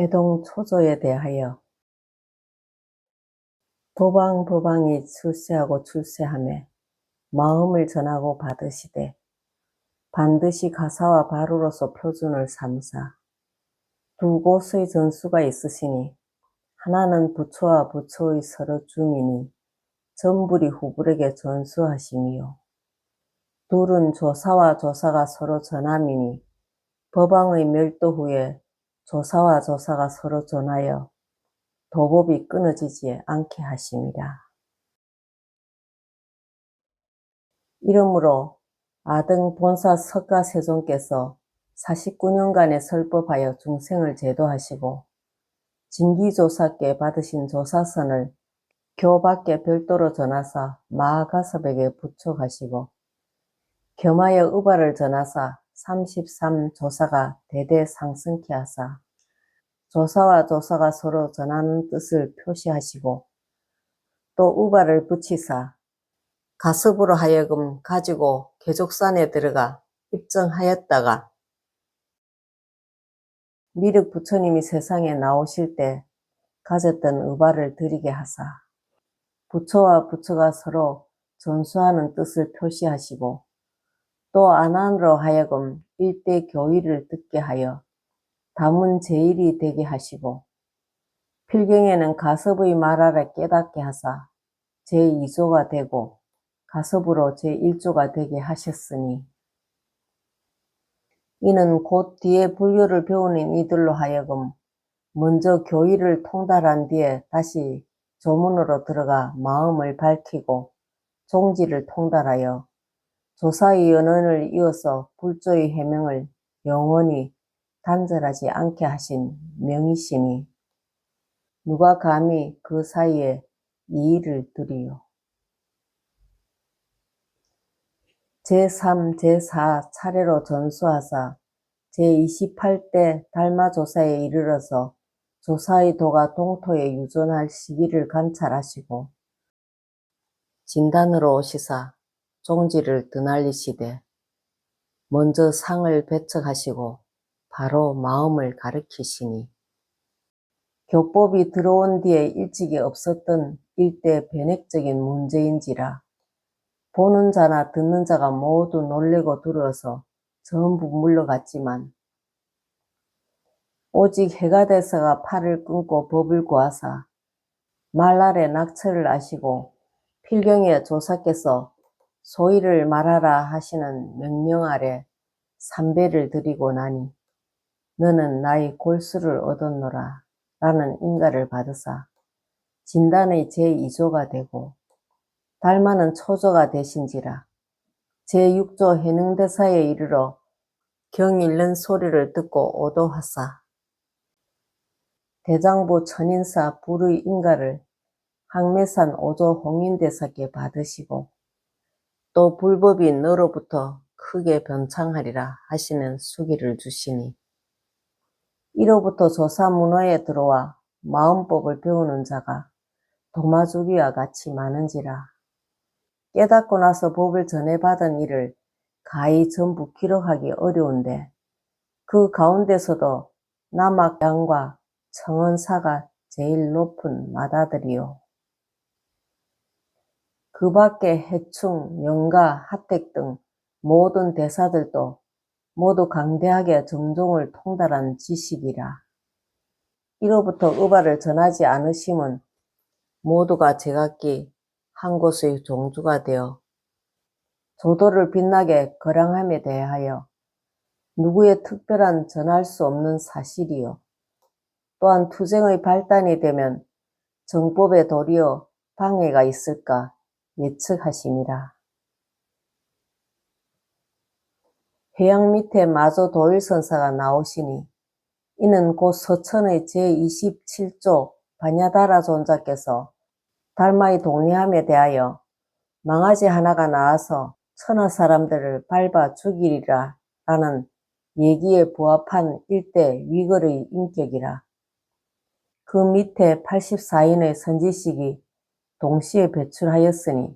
해동 초조에 대하여 도방도방이 출세하고 출세하매 마음을 전하고 받으시되 반드시 가사와 바루로서 표준을 삼사 두 곳의 전수가 있으시니 하나는 부처와 부처의 서로 주민이 전불이 후불에게 전수하심이요 둘은 조사와 조사가 서로 전함이니 법왕의 멸도 후에 조사와 조사가 서로 전하여 도법이 끊어지지 않게 하심이라. 이러므로 아등 본사 석가세존께서 49년간의 설법하여 중생을 제도하시고 진기조사께 받으신 조사선을 교밖에 별도로 전하사 마하가섭에게 부촉하시고 겸하여 의발을 전하사 33조사가 대대 상승케 하사 조사와 조사가 서로 전하는 뜻을 표시하시고 또 의발을 붙이사 가섭으로 하여금 가지고 계족산에 들어가 입정하였다가 미륵 부처님이 세상에 나오실 때 가졌던 의발을 드리게 하사 부처와 부처가 서로 전수하는 뜻을 표시하시고 또 아난으로 하여금 일대 교의를 듣게 하여 다문 제일이 되게 하시고 필경에는 가섭의 말하를 깨닫게 하사 제2조가 되고 가섭으로 제1조가 되게 하셨으니 이는 곧 뒤에 불교를 배우는 이들로 하여금 먼저 교의를 통달한 뒤에 다시 조문으로 들어가 마음을 밝히고 종지를 통달하여 조사의 연원을 이어서 불조의 해명을 영원히 단절하지 않게 하신 명이시니 누가 감히 그 사이에 이의를 두리요. 제3, 제4 차례로 전수하사 제28대 달마조사에 이르러서 조사의 도가 동토에 유존할 시기를 관찰하시고 진단으로 오시사 종지를 드날리시되 먼저 상을 배척하시고 바로 마음을 가르치시니 교법이 들어온 뒤에 일찍이 없었던 일대 변획적인 문제인지라 보는 자나 듣는 자가 모두 놀래고 두려워서 전부 물러갔지만 오직 해가 돼서가 팔을 끊고 법을 구하사 말날에 낙처를 아시고 필경에 조사께서 소위를 말하라 하시는 명령 아래 삼배를 드리고 나니 너는 나의 골수를 얻었노라 라는 인가를 받으사 진단의 제2조가 되고 달마는 초조가 되신지라 제6조 해능대사에 이르러 경 읽는 소리를 듣고 오도하사 대장부 천인사 불의 인가를 항매산 5조 홍인대사께 받으시고 또 불법이 너로부터 크게 변창하리라 하시는 수기를 주시니 이로부터 조사문화에 들어와 마음법을 배우는 자가 도마주기와 같이 많은지라 깨닫고 나서 법을 전해받은 일을 가히 전부 기록하기 어려운데 그 가운데서도 남악양과 청원사가 제일 높은 마다들이요. 그 밖에 해충, 영가, 하택 등 모든 대사들도 모두 강대하게 정종을 통달한 지식이라. 이로부터 의발을 전하지 않으심은 모두가 제각기 한 곳의 종주가 되어 조도를 빛나게 거량함에 대하여 누구의 특별한 전할 수 없는 사실이요. 또한 투쟁의 발단이 되면 정법에 도리어 방해가 있을까 예측하심이라. 회양 밑에 마조 도일선사가 나오시니 이는 곧 서천의 제27조 바냐다라 존자께서 달마의 동리함에 대하여 망아지 하나가 나와서 천하 사람들을 밟아 죽이리라 라는 얘기에 부합한 일대 위거의 인격이라. 그 밑에 84인의 선지식이 동시에 배출하였으니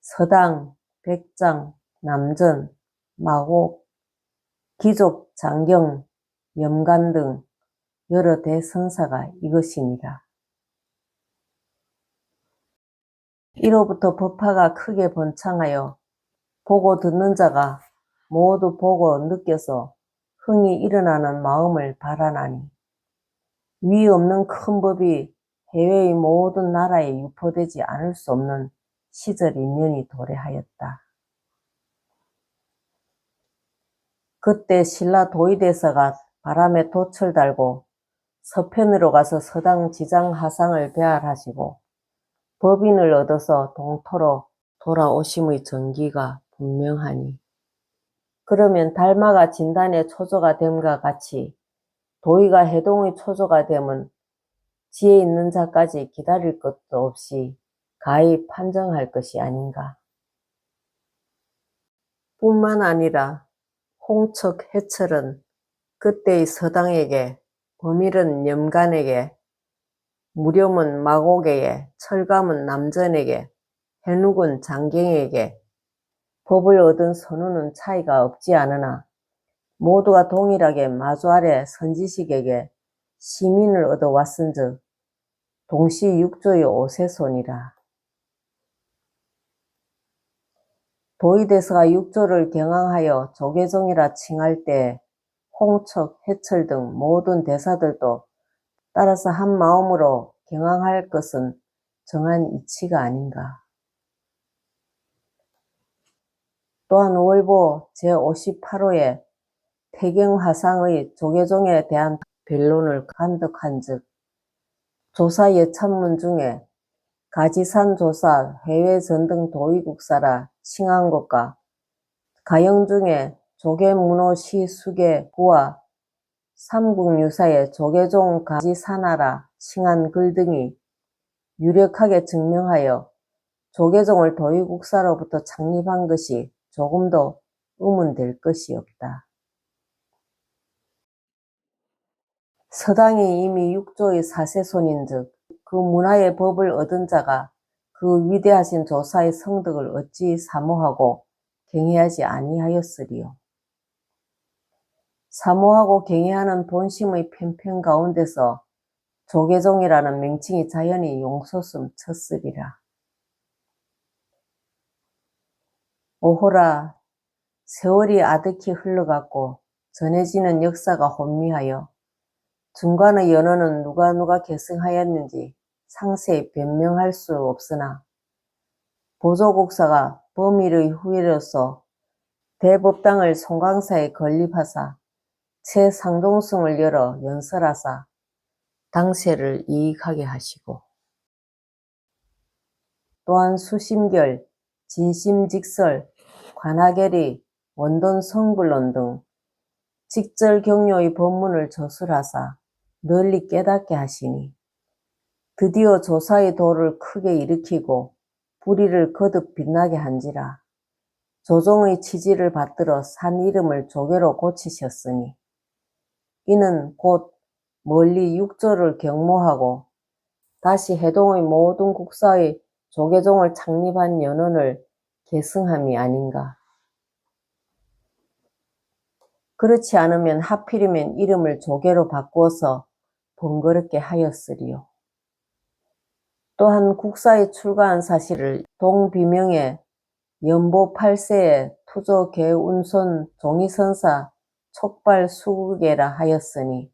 서당, 백장, 남전, 마곡, 기족, 장경, 염간 등 여러 대선사가 이것이니라. 이로부터 법화가 크게 번창하여 보고 듣는 자가 모두 보고 느껴서 흥이 일어나는 마음을 발하나니 위 없는 큰 법이 해외의 모든 나라에 유포되지 않을 수 없는 시절 인연이 도래하였다. 그때 신라 도의대사가 바람에 돛을 달고 서편으로 가서 서당 지장 하상을 배할하시고 법인을 얻어서 동토로 돌아오심의 전기가 분명하니 그러면 달마가 진단의 초조가 됨과 같이 도의가 해동의 초조가 됨은 지혜 있는 자까지 기다릴 것도 없이 가히 판정할 것이 아닌가. 뿐만 아니라 홍척 해철은 그때의 서당에게, 범일은 염간에게, 무렴은 마곡에게, 철감은 남전에게, 해눅은 장경에게 법을 얻은 선우는 차이가 없지 않으나 모두가 동일하게 마주 아래 선지식에게 시민을 얻어왔은즉 동시 육조의 오세손이라. 도의대사가 육조를 경항하여 조계종이라 칭할 때 홍척, 해철 등 모든 대사들도 따라서 한 마음으로 경항할 것은 정한 이치가 아닌가. 또한 월보 제58호에 태경화상의 조계종에 대한 변론을 간득한즉 조사 예찬문 중에 가지산 조사 해외 전등 도의국사라 칭한 것과 가영 중에 조계문호시 수계구와 삼국유사의 조계종 가지산하라 칭한 글 등이 유력하게 증명하여 조계종을 도의국사로부터 창립한 것이 조금도 의문될 것이 없다. 서당이 이미 육조의 사세손인즉 그 문화의 법을 얻은 자가 그 위대하신 조사의 성덕을 어찌 사모하고 경외하지 아니하였으리요. 사모하고 경외하는 본심의 편편 가운데서 조계종이라는 명칭이 자연히 용솟음 쳤으리라. 오호라, 세월이 아득히 흘러갔고 전해지는 역사가 혼미하여 중간의 연호는 누가 계승하였는지 상세히 변명할 수 없으나 보조국사가 범일의 후예로서 대법당을 송강사에 건립하사 최상동승을 열어 연설하사 당세를 이익하게 하시고 또한 수심결, 진심직설, 관하결의, 원돈성불론 등 직절경료의 법문을 저술하사 널리 깨닫게 하시니 드디어 조사의 도를 크게 일으키고 불의를 거듭 빛나게 한지라 조종의 치지를 받들어 산 이름을 조계로 고치셨으니 이는 곧 멀리 육조를 경모하고 다시 해동의 모든 국사의 조계종을 창립한 연원을 계승함이 아닌가. 그렇지 않으면 하필이면 이름을 조계로 바꾸어서 번거롭게 하였으리요. 또한 국사에 출가한 사실을 동비명의 연보 8세에 투조 개운손 종이선사 촉발 수국에라 하였으니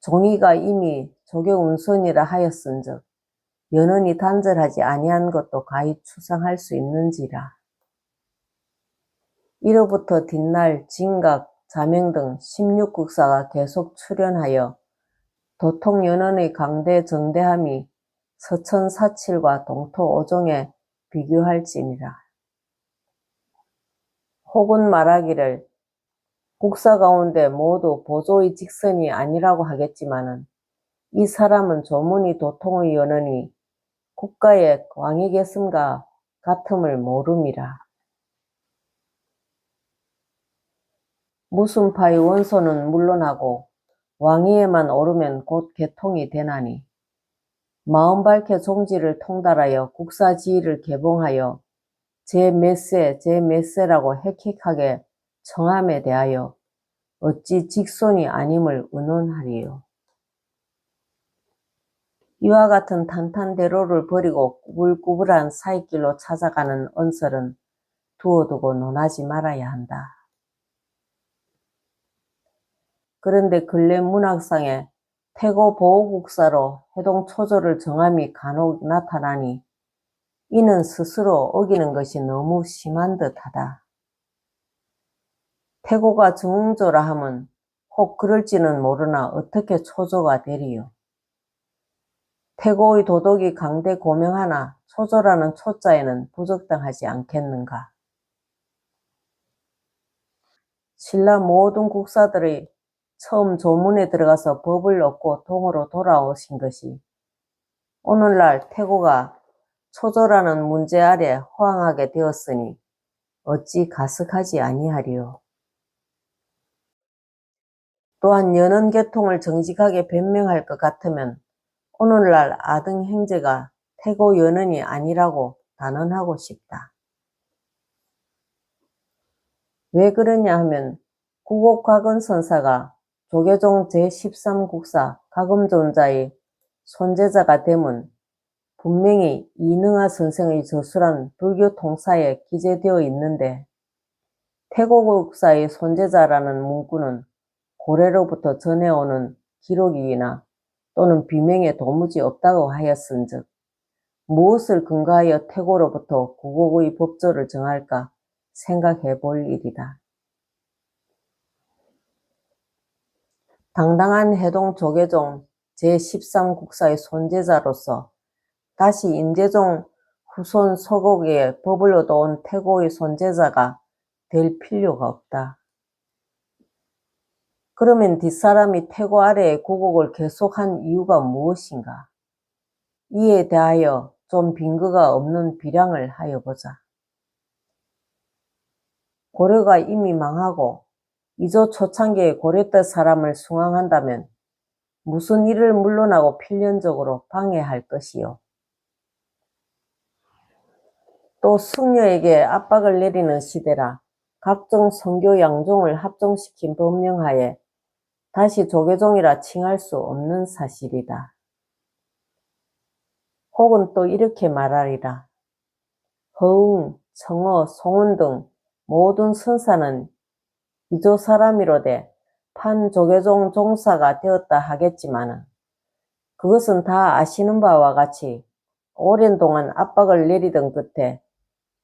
종이가 이미 조계운손이라 하였은즉 연원이 단절하지 아니한 것도 가히 추상할 수 있는지라. 이로부터 뒷날 진각, 자명 등 16국사가 계속 출현하여 도통연원의 강대 정대함이 서천사칠과 동토 오종에 비교할지니라. 혹은 말하기를 국사 가운데 모두 보조의 직선이 아니라고 하겠지만은 이 사람은 조문이 도통의 연원이 국가의 왕이 계승과 같음을 모름이라. 무순파의 원소는 물론하고 왕위에만 오르면 곧 개통이 되나니 마음 밝게 종지를 통달하여 국사지휘를 개봉하여 제 몇 세라고 헥헥하게 청함에 대하여 어찌 직손이 아님을 의논하리요. 이와 같은 탄탄대로를 버리고 꾸불꾸불한 사이길로 찾아가는 언설은 두어두고 논하지 말아야 한다. 그런데 근래 문학상에 태고 보호국사로 해동 초조를 정함이 간혹 나타나니 이는 스스로 어기는 것이 너무 심한 듯하다. 태고가 중흥조라 함은 혹 그럴지는 모르나 어떻게 초조가 되리요. 태고의 도덕이 강대 고명하나 초조라는 초자에는 부적당하지 않겠는가. 신라 모든 국사들의 처음 조문에 들어가서 법을 얻고 동으로 돌아오신 것이 오늘날 태고가 초조라는 문제 아래 호황하게 되었으니 어찌 가석하지 아니하리요. 또한 연언계통을 정직하게 변명할 것 같으면 오늘날 아등 행제가 태고 연언이 아니라고 단언하고 싶다. 왜 그러냐 하면 구곡곽은 선사가 조계종 제13국사 가금존자의 손재자가 됨은 분명히 이능하 선생의 저술한 불교 통사에 기재되어 있는데 태고국사의 손재자라는 문구는 고래로부터 전해오는 기록이나 또는 비명에 도무지 없다고 하였은즉 무엇을 근거하여 태고로부터 구곡의 법조를 정할까 생각해 볼 일이다. 당당한 해동 조계종 제13국사의 손재자로서 다시 임재종 후손 서곡에 법을 얻어온 태고의 손재자가 될 필요가 없다. 그러면 뒷사람이 태고 아래에 구곡을 계속한 이유가 무엇인가? 이에 대하여 좀 빈거가 없는 비량을 하여 보자. 고려가 이미 망하고 이조 초창기에 고려때 사람을 숭앙한다면 무슨 일을 물러나고 필연적으로 방해할 것이요. 또 승려에게 압박을 내리는 시대라 각종 선교 양종을 합종시킨 법령하에 다시 조계종이라 칭할 수 없는 사실이다. 혹은 또 이렇게 말하리라. 허웅, 청어, 송원 등 모든 선사는 이조 사람이로되 판조계종 종사가 되었다 하겠지만은 그것은 다 아시는 바와 같이 오랜 동안 압박을 내리던 끝에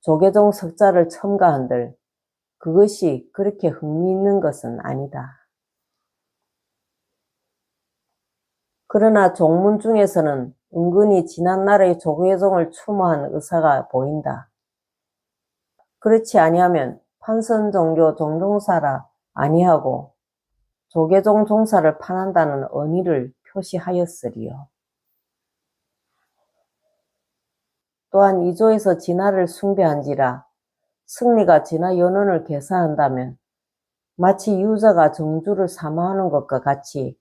조계종 석자를 첨가한들 그것이 그렇게 흥미있는 것은 아니다. 그러나 종문 중에서는 은근히 지난날의 조계종을 추모한 의사가 보인다. 그렇지 아니하면 판선종교 종종사라 아니하고 조계종 종사를 판한다는 언의를 표시하였으리요. 또한 이조에서 진화를 숭배한지라 승리가 진화 연원을 계사한다면 마치 유자가 정주를 사모하는 것과 같이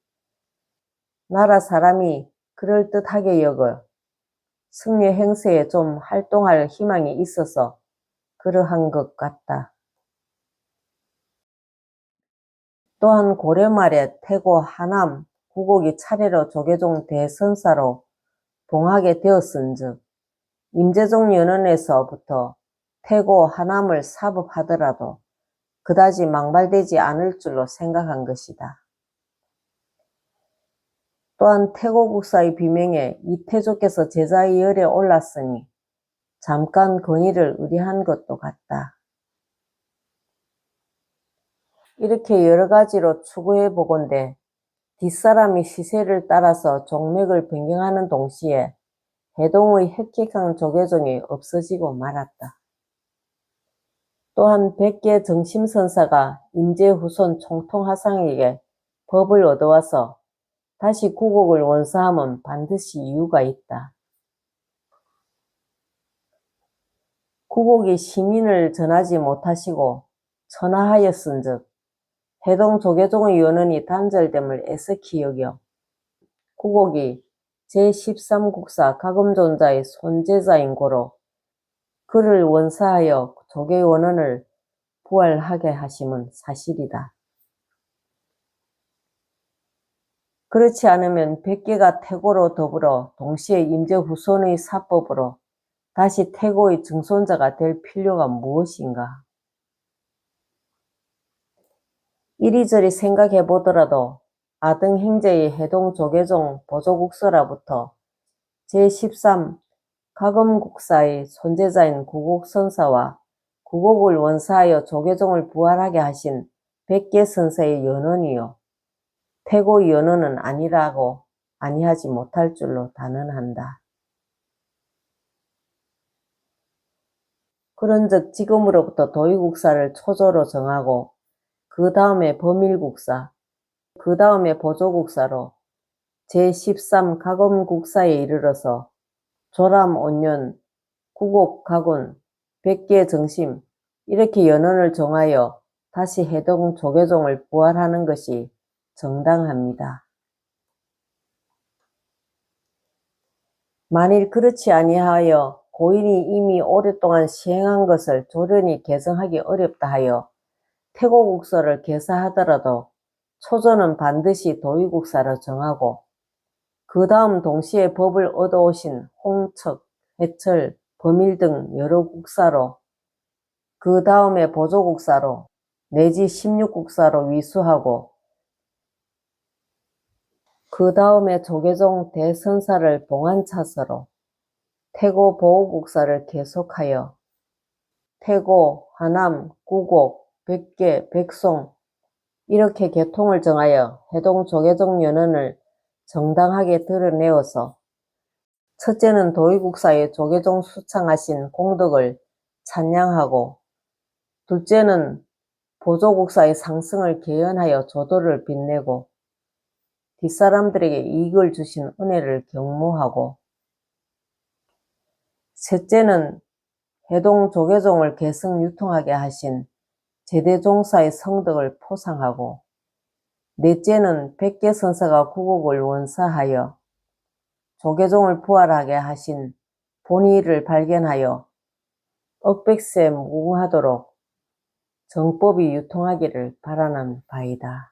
나라 사람이 그럴듯하게 여겨 승리 행세에 좀 활동할 희망이 있어서 그러한 것 같다. 또한 고려 말에 태고, 하남, 구곡이 차례로 조계종 대선사로 봉하게 되었은즉 임재종 연원에서부터 태고, 하남을 사법하더라도 그다지 망발되지 않을 줄로 생각한 것이다. 또한 태고국사의 비명에 이태조께서 제자의 열에 올랐으니 잠깐 건의를 의뢰한 것도 같다. 이렇게 여러 가지로 추구해 보건대 뒷사람이 시세를 따라서 종맥을 변경하는 동시에 해동의 획획한 조계종이 없어지고 말았다. 또한 백계 정심선사가 임재후손 총통하상에게 법을 얻어와서 다시 구곡을 원사함은 반드시 이유가 있다. 구곡이 시민을 전하지 못하시고 천하하였은즉 해동 조계종의 연원이 단절됨을 애석히 여겨 구곡이 제13국사 가금존자의 손재자인 고로 그를 원사하여 조계 원원을 부활하게 하심은 사실이다. 그렇지 않으면 백계가 태고로 더불어 동시에 임제후손의 사법으로 다시 태고의 증손자가 될 필요가 무엇인가? 이리저리 생각해 보더라도 아등 행제의 해동 조계종 보조국서라부터 제13 가검국사의 손재자인 구곡선사와 구곡을 원사하여 조계종을 부활하게 하신 백계선사의 연원이요 태고의 연원은 아니라고 아니하지 못할 줄로 단언한다. 그런즉 지금으로부터 도의국사를 초조로 정하고 그 다음에 범일국사, 그 다음에 보조국사로 제13 가검국사에 이르러서 조람 온년, 구곡 가군, 백계 정심 이렇게 연원을 정하여 다시 해동 조계종을 부활하는 것이 정당합니다. 만일 그렇지 아니하여 고인이 이미 오랫동안 시행한 것을 조련이 개정하기 어렵다 하여 태고국서를 개사하더라도 초조는 반드시 도의국사로 정하고 그 다음 동시에 법을 얻어오신 홍척, 해철, 범일 등 여러 국사로 그 다음에 보조국사로 내지 16국사로 위수하고 그 다음에 조계종 대선사를 봉안차서로 태고 보호국사를 계속하여 태고, 하남, 구곡, 백계, 백송 이렇게 계통을 정하여 해동 조계종 연원을 정당하게 드러내어서 첫째는 도의국사의 조계종 수창하신 공덕을 찬양하고 둘째는 보조국사의 상승을 개연하여 조도를 빛내고 뒷사람들에게 이익을 주신 은혜를 경무하고 셋째는 해동 조계종을 계승 유통하게 하신 제대종사의 성덕을 포상하고 넷째는 백계선사가 구곡을 원사하여 조계종을 부활하게 하신 본의를 발견하여 억백세 무궁하도록 정법이 유통하기를 바라는 바이다.